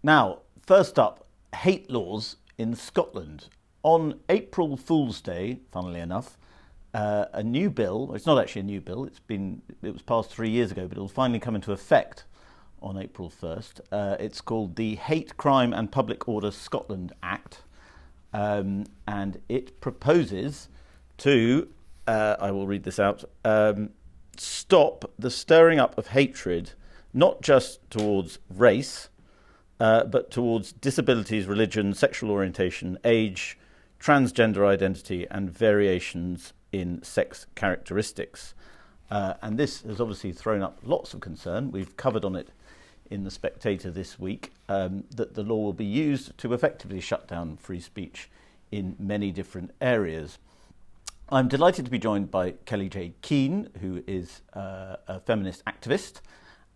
Now, first up, hate laws in Scotland. On April Fool's Day, funnily enough, a new bill, it's not actually a new bill, it was passed 3 years ago, but it will finally come into effect on April 1st. It's called the Hate Crime and Public Order Scotland Act, and it proposes to, I will read this out, stop the stirring up of hatred, not just towards race, but towards disabilities, religion, sexual orientation, age, transgender identity, and variations in sex characteristics. And this has obviously thrown up lots of concern. We've covered on it in the Spectator this week, that the law will be used to effectively shut down free speech in many different areas. I'm delighted to be joined by Kellie-Jay Keen, who is a feminist activist,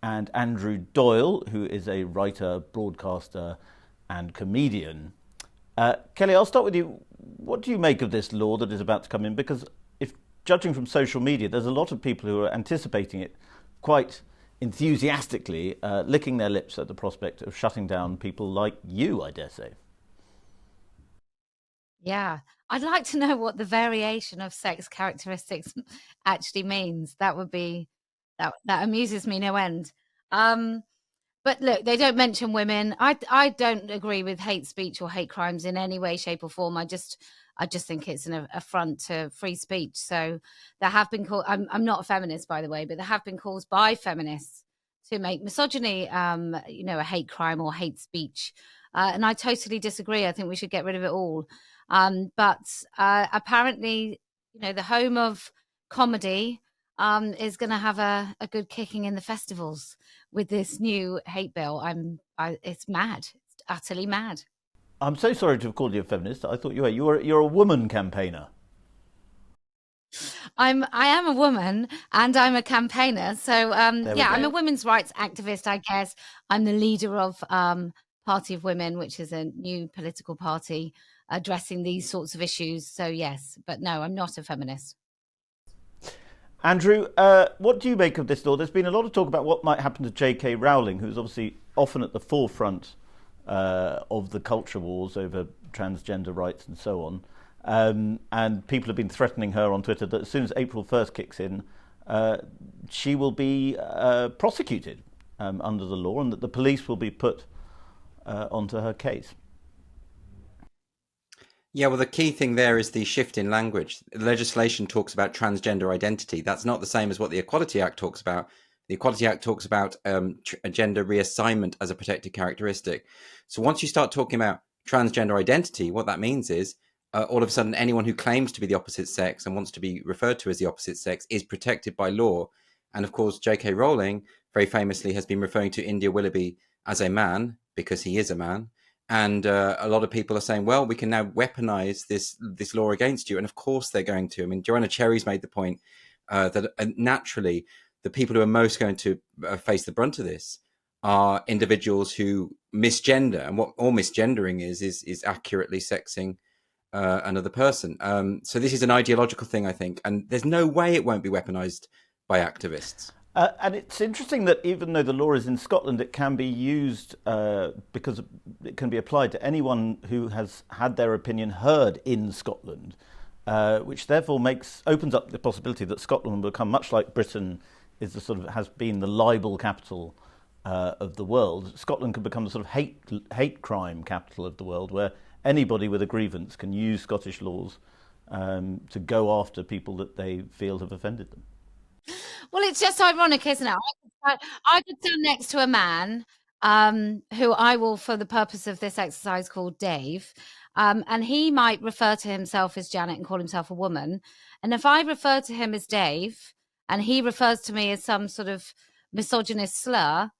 and Andrew Doyle, who is a writer, broadcaster, and comedian. Kellie, I'll start with you. What do you make of this law that is about to come in? Because if judging from social media, there's a lot of people who are anticipating it quite enthusiastically, licking their lips at the prospect of shutting down people like you, I dare say. Yeah, I'd like to know what the variation of sex characteristics actually means. That would be that amuses me no end. But look, they don't mention women. I don't agree with hate speech or hate crimes in any way, shape, or form. I just think it's an affront to free speech. So there have been calls. I'm not a feminist, by the way, but there have been calls by feminists to make misogyny, a hate crime or hate speech, and I totally disagree. I think we should get rid of it all. But apparently, the home of comedy is going to have a good kicking in the festivals with this new hate bill. It's mad. It's utterly mad. I'm so sorry to have called you a feminist. I thought you're a woman campaigner. I am a woman and I'm a campaigner. So I'm a women's rights activist, I guess. I'm the leader of Party of Women, which is a new political party addressing these sorts of issues. So yes, but no, I'm not a feminist. Andrew, what do you make of this law? There's been a lot of talk about what might happen to J.K. Rowling, who's obviously often at the forefront of the culture wars over transgender rights and so on. And people have been threatening her on Twitter that as soon as April 1st kicks in, she will be prosecuted under the law, and that the police will be put onto her case. Yeah, well, the key thing there is the shift in language. The legislation talks about transgender identity. That's not the same as what the Equality Act talks about. The Equality Act talks about a gender reassignment as a protected characteristic. So once you start talking about transgender identity, what that means is all of a sudden anyone who claims to be the opposite sex and wants to be referred to as the opposite sex is protected by law. And of course, J.K. Rowling very famously has been referring to India Willoughby as a man because he is a man. And a lot of people are saying, well, we can now weaponize this law against you. And of course they're going to. I mean, Joanna Cherry's made the point that naturally the people who are most going to face the brunt of this are individuals who misgender. And what all misgendering is accurately sexing another person. So this is an ideological thing, I think. And there's no way it won't be weaponized by activists. And it's interesting that even though the law is in Scotland, it can be used because it can be applied to anyone who has had their opinion heard in Scotland, which therefore opens up the possibility that Scotland will become much like Britain has been the libel capital of the world. Scotland could become the sort of hate crime capital of the world, where anybody with a grievance can use Scottish laws to go after people that they feel have offended them. Well, it's just ironic, isn't it? I could stand next to a man who I will, for the purpose of this exercise, call Dave, and he might refer to himself as Janet and call himself a woman. And if I refer to him as Dave and he refers to me as some sort of misogynist slur,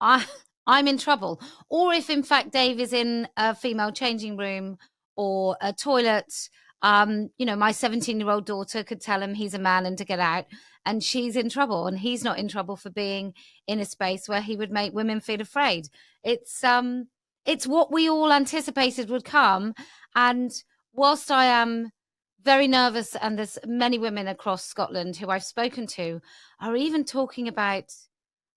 I'm in trouble. Or if, in fact, Dave is in a female changing room or a toilet, my 17-year-old daughter could tell him he's a man and to get out, and she's in trouble, and he's not in trouble for being in a space where he would make women feel afraid. It's what we all anticipated would come. And whilst I am very nervous, and there's many women across Scotland who I've spoken to are even talking about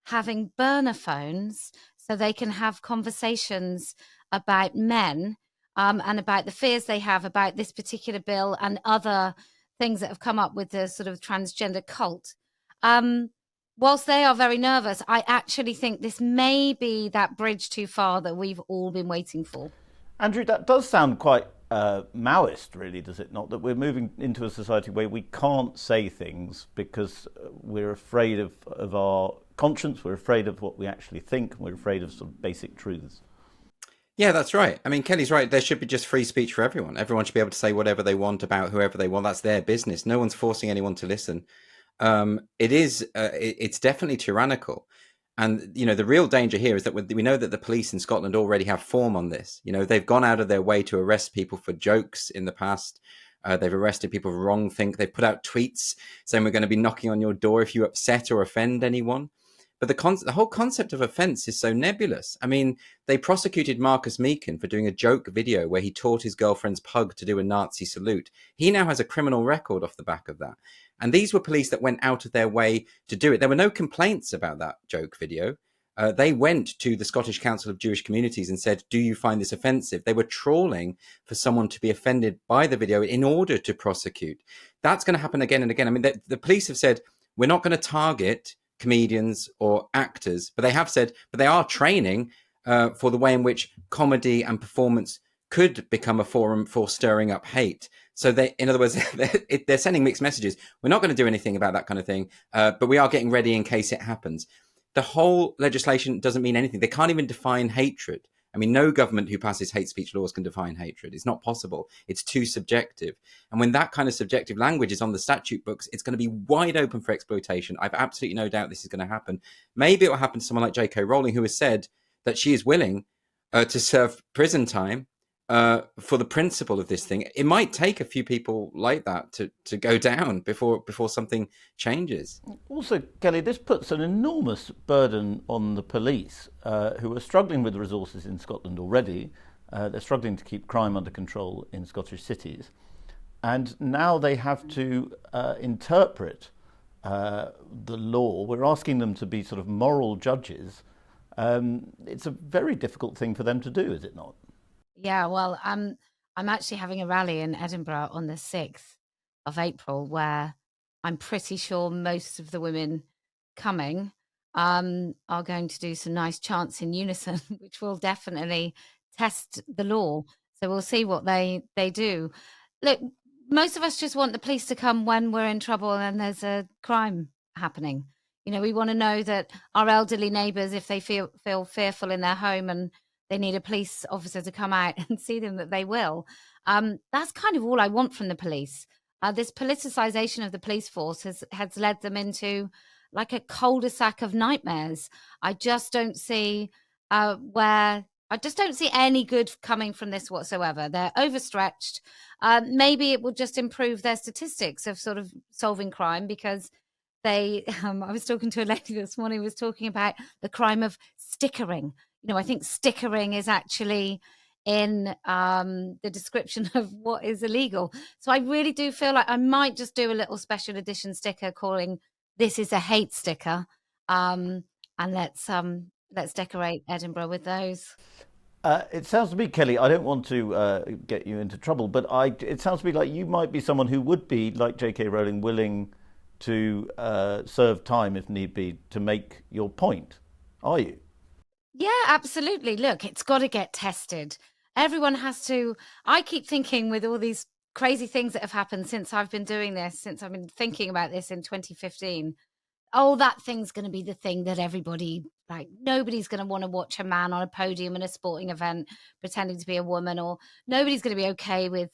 having burner phones so they can have conversations about men and about the fears they have about this particular bill and other things that have come up with the sort of transgender cult. Whilst they are very nervous, I actually think this may be that bridge too far that we've all been waiting for. Andrew, that does sound quite Maoist, really, does it not? That we're moving into a society where we can't say things because we're afraid of our conscience, we're afraid of what we actually think, we're afraid of sort of basic truths. Yeah, that's right. I mean, Kelly's right. There should be just free speech for everyone. Everyone should be able to say whatever they want about whoever they want. That's their business. No one's forcing anyone to listen. It's definitely tyrannical. And, you know, the real danger here is that we know that the police in Scotland already have form on this. You know, they've gone out of their way to arrest people for jokes in the past. They've arrested people for wrongthink. They've put out tweets saying we're going to be knocking on your door if you upset or offend anyone. But the whole concept of offence is so nebulous. I mean, they prosecuted Marcus Meekin for doing a joke video where he taught his girlfriend's pug to do a Nazi salute. He now has a criminal record off the back of that. And these were police that went out of their way to do it. There were no complaints about that joke video. They went to the Scottish Council of Jewish Communities and said, do you find this offensive? They were trawling for someone to be offended by the video in order to prosecute. That's going to happen again and again. I mean, the police have said, we're not going to target comedians or actors, but they have said, but they are training for the way in which comedy and performance could become a forum for stirring up hate. So they, in other words, they're sending mixed messages. We're not going to do anything about that kind of thing, but we are getting ready in case it happens. The whole legislation doesn't mean anything. They can't even define hatred. I mean, no government who passes hate speech laws can define hatred. It's not possible. It's too subjective. And when that kind of subjective language is on the statute books, it's going to be wide open for exploitation. I've absolutely no doubt this is going to happen. Maybe it will happen to someone like J.K. Rowling, who has said that she is willing to serve prison time for the principle of this thing. It might take a few people like that to go down before something changes. Also, Kelly, this puts an enormous burden on the police, who are struggling with the resources in Scotland already. They're struggling to keep crime under control in Scottish cities. And now they have to interpret the law. We're asking them to be sort of moral judges. It's a very difficult thing for them to do, is it not? Yeah, well, I'm actually having a rally in Edinburgh on the 6th of April where I'm pretty sure most of the women coming are going to do some nice chants in unison, which will definitely test the law. So we'll see what they do. Look, most of us just want the police to come when we're in trouble and there's a crime happening. You know, we want to know that our elderly neighbours, if they feel fearful in their home and they need a police officer to come out and see them, that they will. That's kind of all I want from the police. This politicization of the police force has led them into like a cul-de-sac of nightmares. I just don't see any good coming from this whatsoever. They're overstretched. Maybe it will just improve their statistics of sort of solving crime because I was talking to a lady this morning who was talking about the crime of stickering. You know, I think stickering is actually in the description of what is illegal. So I really do feel like I might just do a little special edition sticker calling this is a hate sticker. And let's decorate Edinburgh with those. It sounds to me, Kelly, I don't want to get you into trouble, but it sounds to me like you might be someone who would be, like J.K. Rowling, willing to serve time if need be to make your point. Are you? Yeah, absolutely. Look, it's got to get tested. Everyone has to. I keep thinking with all these crazy things that have happened since I've been doing this, since I've been thinking about this in 2015. Oh, that thing's going to be the thing that everybody, like, nobody's going to want to watch a man on a podium in a sporting event pretending to be a woman, or nobody's going to be okay with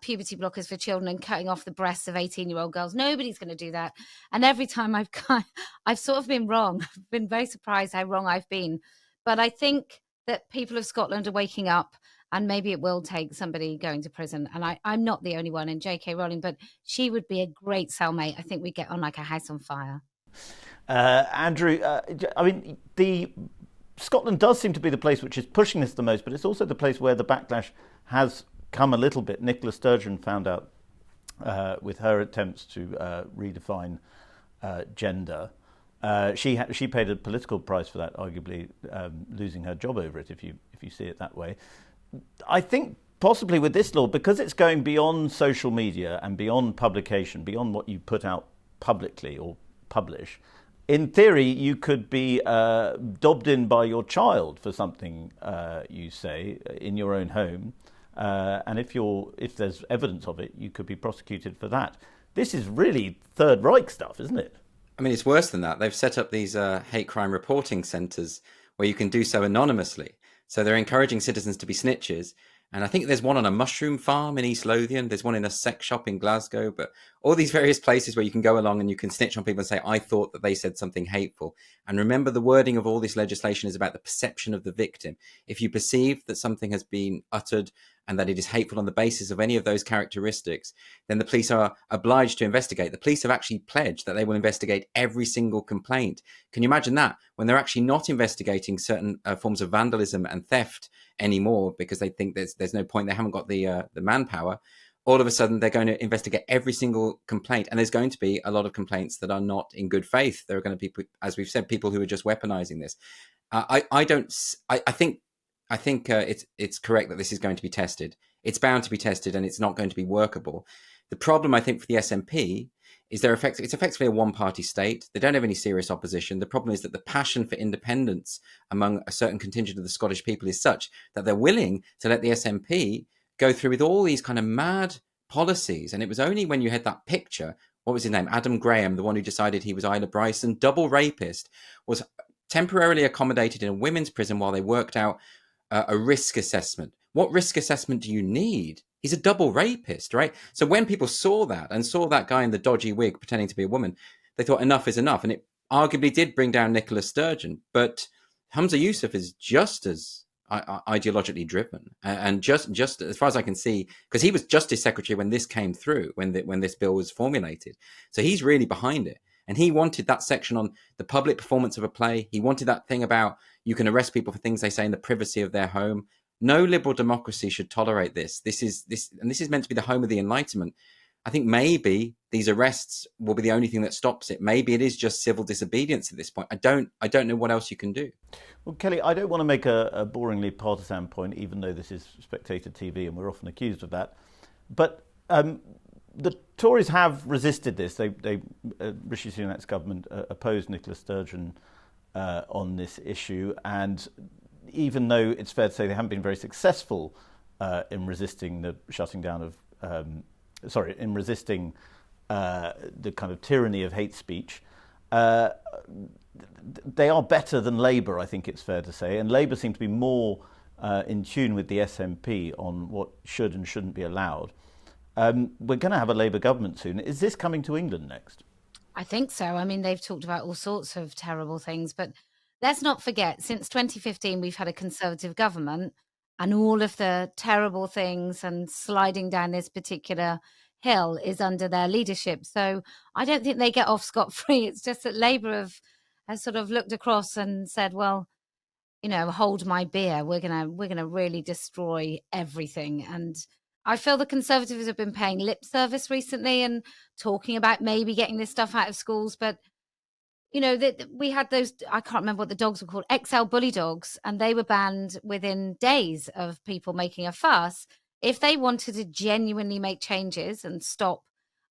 puberty blockers for children and cutting off the breasts of 18-year-old girls. Nobody's going to do that. And every time I've sort of been wrong. I've been very surprised how wrong I've been. But I think that people of Scotland are waking up, and maybe it will take somebody going to prison. And I'm not the only one in J.K. Rowling, but she would be a great cellmate. I think we'd get on like a house on fire. Andrew, I mean, Scotland does seem to be the place which is pushing this the most, but it's also the place where the backlash has come a little bit. Nicola Sturgeon found out with her attempts to redefine gender She paid a political price for that, arguably losing her job over it. If you see it that way, I think possibly with this law, because it's going beyond social media and beyond publication, beyond what you put out publicly or publish. In theory, you could be dobbed in by your child for something you say in your own home, and if there's evidence of it, you could be prosecuted for that. This is really Third Reich stuff, isn't it? I mean, it's worse than that. They've set up these hate crime reporting centres where you can do so anonymously. So they're encouraging citizens to be snitches. And I think there's one on a mushroom farm in East Lothian. There's one in a sex shop in Glasgow. But all these various places where you can go along and you can snitch on people and say, I thought that they said something hateful. And remember, the wording of all this legislation is about the perception of the victim. If you perceive that something has been uttered and that it is hateful on the basis of any of those characteristics, then the police are obliged to investigate. The police have actually pledged that they will investigate every single complaint. Can you imagine that? When they're actually not investigating certain forms of vandalism and theft anymore because they think there's no point, they haven't got the manpower, all of a sudden they're going to investigate every single complaint. And there's going to be a lot of complaints that are not in good faith. There are going to be, as we've said, people who are just weaponizing this. I think it's correct that this is going to be tested. It's bound to be tested, and it's not going to be workable. The problem, I think, for the SNP is it's effectively a one-party state. They don't have any serious opposition. The problem is that the passion for independence among a certain contingent of the Scottish people is such that they're willing to let the SNP go through with all these kind of mad policies. And it was only when you had that picture, what was his name? Adam Graham, the one who decided he was Isla Bryson, double rapist, was temporarily accommodated in a women's prison while they worked out a risk assessment. What risk assessment do you need? He's a double rapist, right? So when people saw that and saw that guy in the dodgy wig pretending to be a woman, they thought enough is enough. And it arguably did bring down Nicola Sturgeon. But Humza Yousaf is just as ideologically driven. And just as far as I can see, because he was Justice Secretary when this came through, when this bill was formulated. So he's really behind it. And he wanted that section on the public performance of a play. He wanted that thing about you can arrest people for things they say in the privacy of their home. No liberal democracy should tolerate this. This is meant to be the home of the Enlightenment. I think maybe these arrests will be the only thing that stops it. Maybe it is just civil disobedience at this point. I don't know what else you can do. Well, Kelly, I don't want to make a boringly partisan point, even though this is Spectator TV and we're often accused of that. But the Tories have resisted this. Rishi Sunak's government opposed Nicola Sturgeon on this issue, and even though it's fair to say they haven't been very successful in resisting the shutting down of, in resisting the kind of tyranny of hate speech, they are better than Labour, I think it's fair to say, and Labour seem to be more in tune with the SNP on what should and shouldn't be allowed. We're going to have a Labour government soon. Is this coming to England next? I think so. I mean, they've talked about all sorts of terrible things, but let's not forget, since 2015, we've had a Conservative government, and all of the terrible things and sliding down this particular hill is under their leadership. So I don't think they get off scot-free. It's just that Labour has sort of looked across and said, well, you know, hold my beer. We're gonna really destroy everything. And I feel the Conservatives have been paying lip service recently and talking about maybe getting this stuff out of schools. But, you know, we had those, I can't remember what the dogs were called, XL bully dogs, and they were banned within days of people making a fuss. If they wanted to genuinely make changes and stop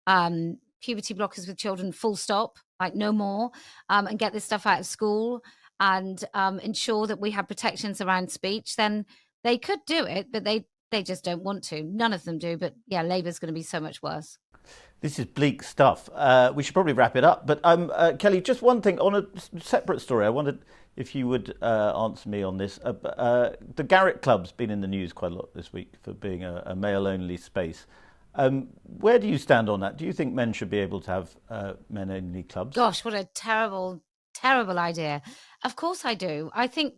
puberty blockers with children, full stop, like no more, and get this stuff out of school and ensure that we have protections around speech, then they could do it, but they just don't want to. None of them do. But yeah, Labour's going to be so much worse. This is bleak stuff. We should probably wrap it up. But Kelly, just one thing on a separate story. I wondered if you would answer me on this. The Garrick Club's been in the news quite a lot this week for being a male-only space. Where do you stand on that? Do you think men should be able to have men-only clubs? Gosh, what a terrible, terrible idea. Of course I do. I think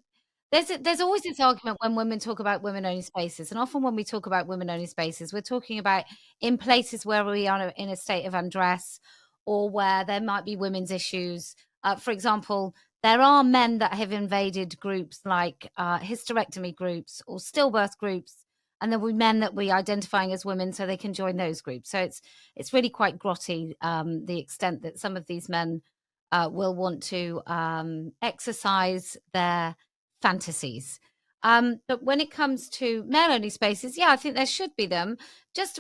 there's always this argument when women talk about women-only spaces, and often when we talk about women-only spaces, we're talking about in places where we are in a state of undress or where there might be women's issues. For example, there are men that have invaded groups like hysterectomy groups or stillbirth groups, and there will be men that we identifying as women so they can join those groups. So it's really quite grotty, the extent that some of these men will want to exercise their fantasies. But when it comes to male-only spaces, yeah, I think there should be them.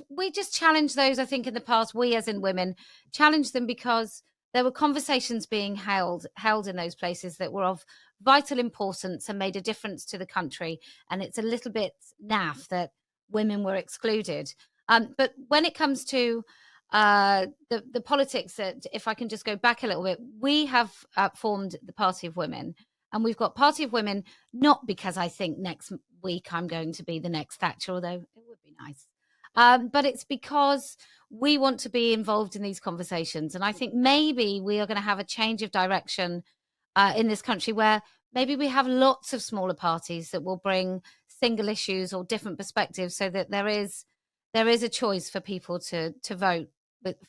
We just challenged those, I think, in the past. We, as in women, challenged them because there were conversations being held in those places that were of vital importance and made a difference to the country. And it's a little bit naff that women were excluded. But when it comes to the politics, that, if I can just go back a little bit, we have formed the Party of Women. And we've got Party of Women, not because I think next week I'm going to be the next Thatcher, although it would be nice. But it's because we want to be involved in these conversations. And I think maybe we are going to have a change of direction in this country, where maybe we have lots of smaller parties that will bring single issues or different perspectives, so that there is a choice for people to vote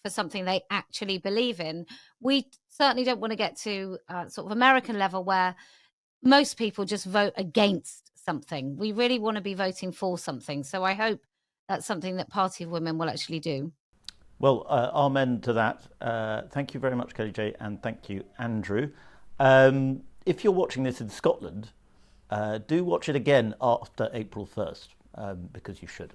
for something they actually believe in. We certainly don't want to get to sort of American level, where most people just vote against something. We really want to be voting for something. So I hope that's something that Party of Women will actually do. Well, amen to that. Thank you very much, Kellie-Jay, and thank you, Andrew. If you're watching this in Scotland, do watch it again after April 1st, because you should.